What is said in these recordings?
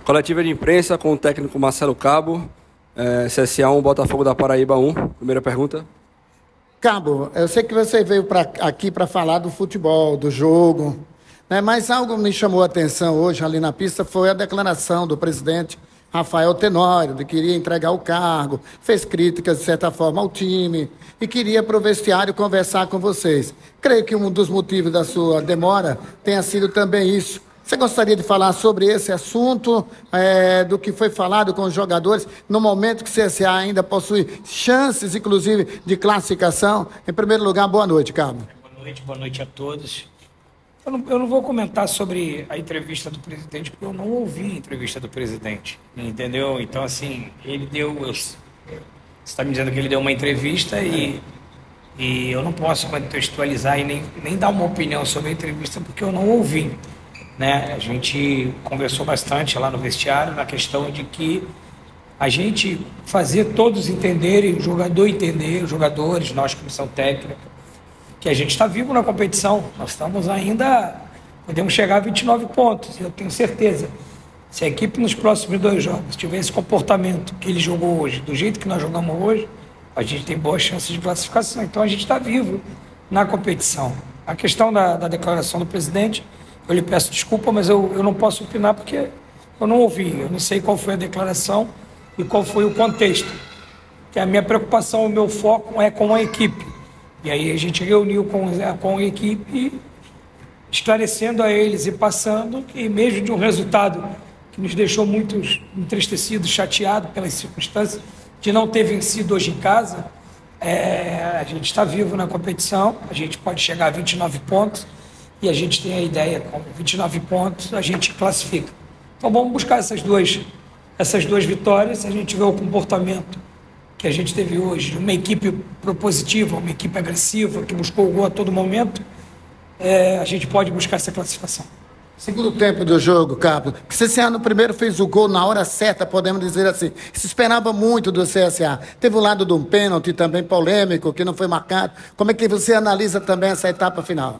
Coletiva de imprensa com o técnico Marcelo Cabo, CSA 1, Botafogo da Paraíba 1. Primeira pergunta. Cabo, eu sei que você veio aqui para falar do futebol, do jogo, né? Mas algo me chamou a atenção hoje ali na pista foi a declaração do presidente Rafael Tenório, de que queria entregar o cargo, fez críticas, de certa forma, ao time e queria para o vestiário conversar com vocês. Creio que um dos motivos da sua demora tenha sido também isso. Você gostaria de falar sobre esse assunto, do que foi falado com os jogadores, no momento que o CSA ainda possui chances, inclusive, de classificação? Em primeiro lugar, boa noite, Cabo. Boa noite a todos. Eu não vou comentar sobre a entrevista do presidente, porque eu não ouvi a entrevista do presidente, entendeu? Então, assim, ele deu... Você está me dizendo que ele deu uma entrevista e eu não posso contextualizar e nem dar uma opinião sobre a entrevista, porque eu não ouvi. Né? A gente conversou bastante lá no vestiário na questão de que a gente fazer todos entenderem, o jogador entender, os jogadores, nós, comissão técnica, que a gente está vivo na competição. Nós estamos ainda, podemos chegar a 29 pontos. Eu tenho certeza, se a equipe nos próximos 2 jogos tiver esse comportamento que ele jogou hoje, do jeito que nós jogamos hoje, a gente tem boas chances de classificação. Então a gente está vivo na competição. A questão da declaração do presidente, eu lhe peço desculpa, mas eu não posso opinar porque eu não ouvi. Eu não sei qual foi a declaração e qual foi o contexto. Que a minha preocupação, o meu foco é com a equipe. E aí a gente reuniu com a equipe, esclarecendo a eles e passando que mesmo de um resultado que nos deixou muito entristecidos, chateados pelas circunstâncias de não ter vencido hoje em casa, a gente está vivo na competição, a gente pode chegar a 29 pontos, e a gente tem a ideia, com 29 pontos, a gente classifica. Então vamos buscar essas duas vitórias. Se a gente vê o comportamento que a gente teve hoje, uma equipe propositiva, uma equipe agressiva, que buscou o gol a todo momento, a gente pode buscar essa classificação. Segundo tempo do jogo, Cabo, o CSA no primeiro fez o gol na hora certa, podemos dizer assim. Se esperava muito do CSA. Teve o lado de um pênalti também polêmico, que não foi marcado. Como é que você analisa também essa etapa final?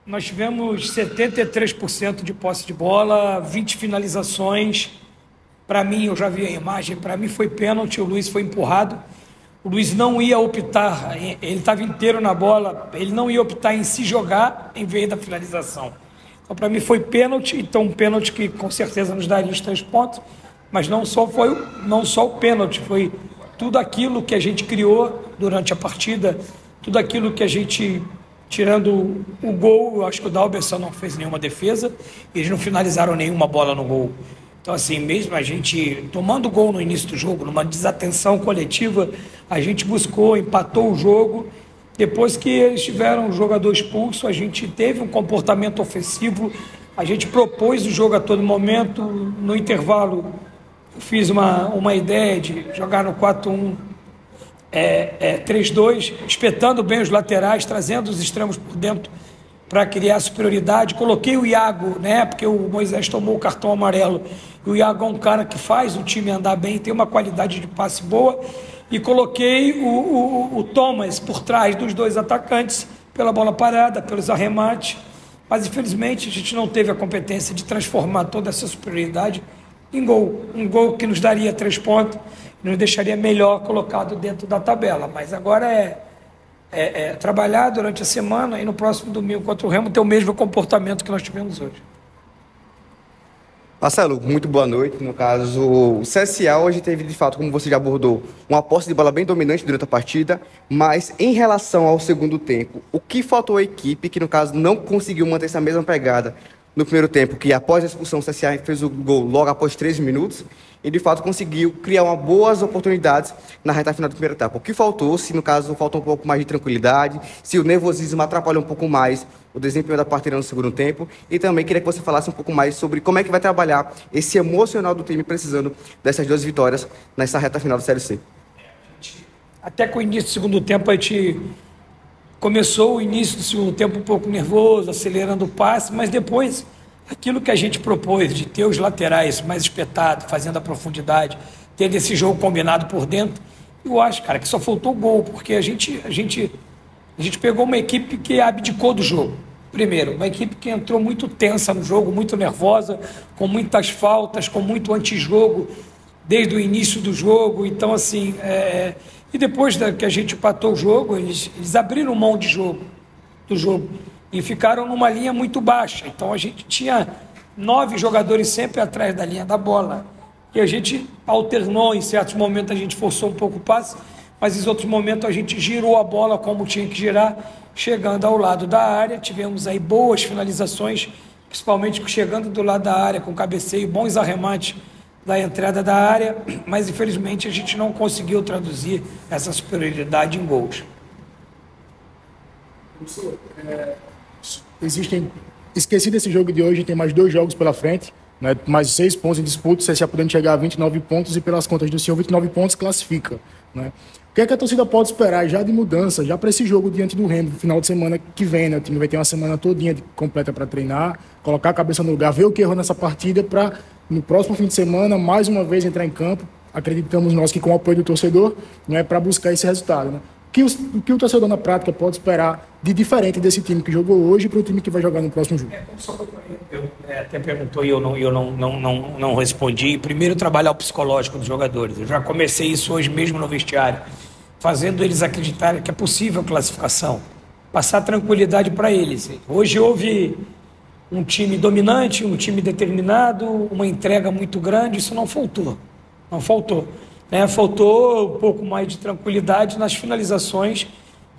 Nós tivemos 73% de posse de bola, 20 finalizações. Para mim, eu já vi a imagem, para mim foi pênalti, o Luiz foi empurrado. O Luiz não ia optar, ele estava inteiro na bola, ele não ia optar em se jogar em vez da finalização. Então, para mim foi pênalti, então um pênalti que com certeza nos daria os 3 pontos, mas não só o pênalti, foi tudo aquilo que a gente criou durante a partida, tudo aquilo que a gente... Tirando o gol, eu acho que o Dalberson não fez nenhuma defesa, eles não finalizaram nenhuma bola no gol. Então, assim, mesmo a gente tomando gol no início do jogo, numa desatenção coletiva, a gente buscou, empatou o jogo. Depois que eles tiveram o jogador expulso, a gente teve um comportamento ofensivo, a gente propôs o jogo a todo momento. No intervalo, eu fiz uma ideia de jogar no 4-1, 3-2, espetando bem os laterais, trazendo os extremos por dentro para criar superioridade. Coloquei o Iago, né, porque o Moisés tomou o cartão amarelo, e o Iago é um cara que faz o time andar bem, tem uma qualidade de passe boa, e coloquei o Thomas por trás dos 2 atacantes, pela bola parada, pelos arremates, mas infelizmente a gente não teve a competência de transformar toda essa superioridade em gol, um gol que nos daria 3 pontos, nos deixaria melhor colocado dentro da tabela. Mas agora trabalhar durante a semana e no próximo domingo contra o Remo ter o mesmo comportamento que nós tivemos hoje. Marcelo, muito boa noite. No caso, o CSA hoje teve, de fato, como você já abordou, uma posse de bola bem dominante durante a partida, mas em relação ao segundo tempo, o que faltou à equipe, que no caso não conseguiu manter essa mesma pegada no primeiro tempo, que após a expulsão o CSA fez o gol logo após 13 minutos, e de fato conseguiu criar boas oportunidades na reta final da primeira etapa. O que faltou, se no caso faltou um pouco mais de tranquilidade, se o nervosismo atrapalhou um pouco mais o desempenho da partida no segundo tempo, e também queria que você falasse um pouco mais sobre como é que vai trabalhar esse emocional do time precisando dessas 2 vitórias nessa reta final da Série C. Até com o início do segundo tempo, a gente começou o início do segundo tempo um pouco nervoso, acelerando o passe, mas depois, aquilo que a gente propôs de ter os laterais mais espetados, fazendo a profundidade, tendo esse jogo combinado por dentro, eu acho, cara, que só faltou gol, porque a gente pegou uma equipe que abdicou do jogo. Primeiro, uma equipe que entrou muito tensa no jogo, muito nervosa, com muitas faltas, com muito antijogo desde o início do jogo. Então, assim, e depois que a gente empatou o jogo, eles abriram mão do jogo e ficaram numa linha muito baixa. Então, a gente tinha 9 jogadores sempre atrás da linha da bola. E a gente alternou, em certos momentos a gente forçou um pouco o passe, mas em outros momentos a gente girou a bola como tinha que girar, chegando ao lado da área. Tivemos aí boas finalizações, principalmente chegando do lado da área, com cabeceio, bons arremates da entrada da área, mas infelizmente a gente não conseguiu traduzir essa superioridade em gols. Professor, esqueci desse jogo de hoje, tem mais 2 jogos pela frente, né, mais 6 pontos em disputa, se podendo chegar a 29 pontos e pelas contas do senhor, 29 pontos classifica. Né? O que é que a torcida pode esperar já de mudança, já para esse jogo diante do Remo, no final de semana que vem, né? O time vai ter uma semana todinha completa para treinar, colocar a cabeça no lugar, ver o que errou nessa partida para, no próximo fim de semana, mais uma vez entrar em campo. Acreditamos nós que com o apoio do torcedor, né, para buscar esse resultado. Né? O que o torcedor na prática pode esperar de diferente desse time que jogou hoje para o time que vai jogar no próximo jogo? Eu até perguntou e eu não respondi. Primeiro, trabalhar o psicológico dos jogadores. Eu já comecei isso hoje mesmo no vestiário, fazendo eles acreditarem que é possível a classificação, passar tranquilidade para eles. Hoje houve um time dominante, um time determinado, uma entrega muito grande, isso não faltou. Não faltou. Faltou um pouco mais de tranquilidade nas finalizações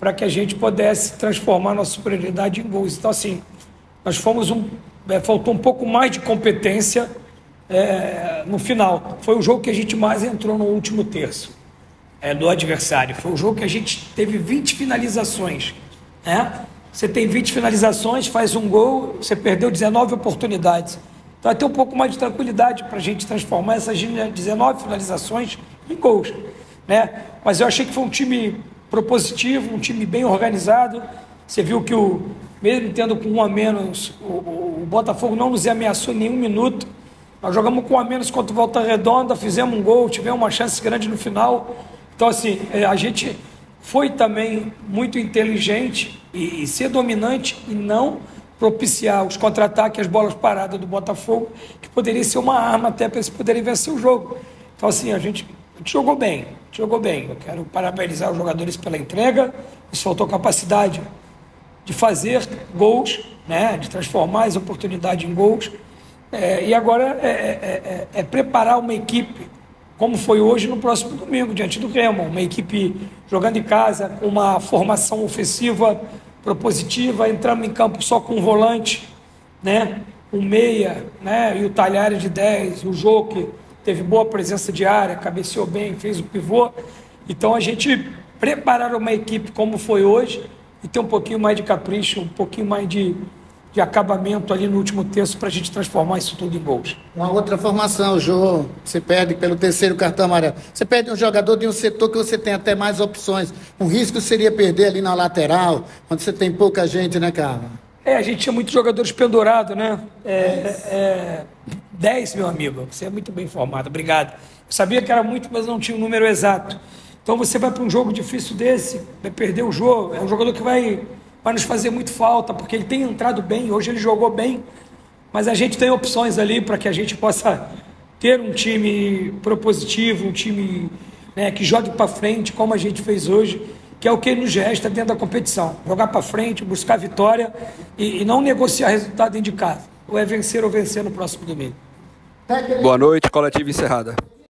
para que a gente pudesse transformar nossa superioridade em gols. Então, assim, nós faltou um pouco mais de competência no final. Foi o jogo que a gente mais entrou no último terço do adversário. Foi o jogo que a gente teve 20 finalizações. Você tem 20 finalizações, faz um gol, você perdeu 19 oportunidades. Então, vai ter um pouco mais de tranquilidade para a gente transformar essas 19 finalizações em gols. Mas eu achei que foi um time propositivo, um time bem organizado. Você viu que, mesmo tendo com 1 a menos, o Botafogo não nos ameaçou em nenhum minuto. Nós jogamos com 1 a menos contra o Volta Redonda, fizemos um gol, tivemos uma chance grande no final. Então, assim, a gente foi também muito inteligente e ser dominante e não propiciar os contra-ataques, as bolas paradas do Botafogo, que poderia ser uma arma até para eles poderem vencer o jogo. Então, assim, a gente jogou bem, Eu quero parabenizar os jogadores pela entrega. Nos faltou capacidade de fazer gols, de transformar as oportunidades em gols. E agora é preparar uma equipe, como foi hoje, no próximo domingo, diante do Remo. Uma equipe jogando em casa, com uma formação ofensiva propositiva, entramos em campo só com um volante, um meia, e o Talhares de 10, o Jô, que teve boa presença de área, cabeceou bem, fez o pivô. Então, a gente preparar uma equipe como foi hoje e ter um pouquinho mais de capricho, um pouquinho mais de acabamento ali no último terço para a gente transformar isso tudo em gols. Uma outra formação, Jô, você perde pelo 3º cartão amarelo. Você perde um jogador de um setor que você tem até mais opções. Um risco seria perder ali na lateral, onde você tem pouca gente, né, Carlos? A gente tinha muitos jogadores pendurados, 10, meu amigo. Você é muito bem informado, obrigado. Eu sabia que era muito, mas não tinha o número exato. Então você vai para um jogo difícil desse, vai perder o jogo. É um jogador que vai nos fazer muito falta, porque ele tem entrado bem, hoje ele jogou bem, mas a gente tem opções ali para que a gente possa ter um time propositivo, um time que jogue para frente, como a gente fez hoje, que é o que nos resta dentro da competição. Jogar para frente, buscar vitória e não negociar resultado dentro de casa. Ou é vencer ou vencer no próximo domingo. Boa noite, coletiva encerrada.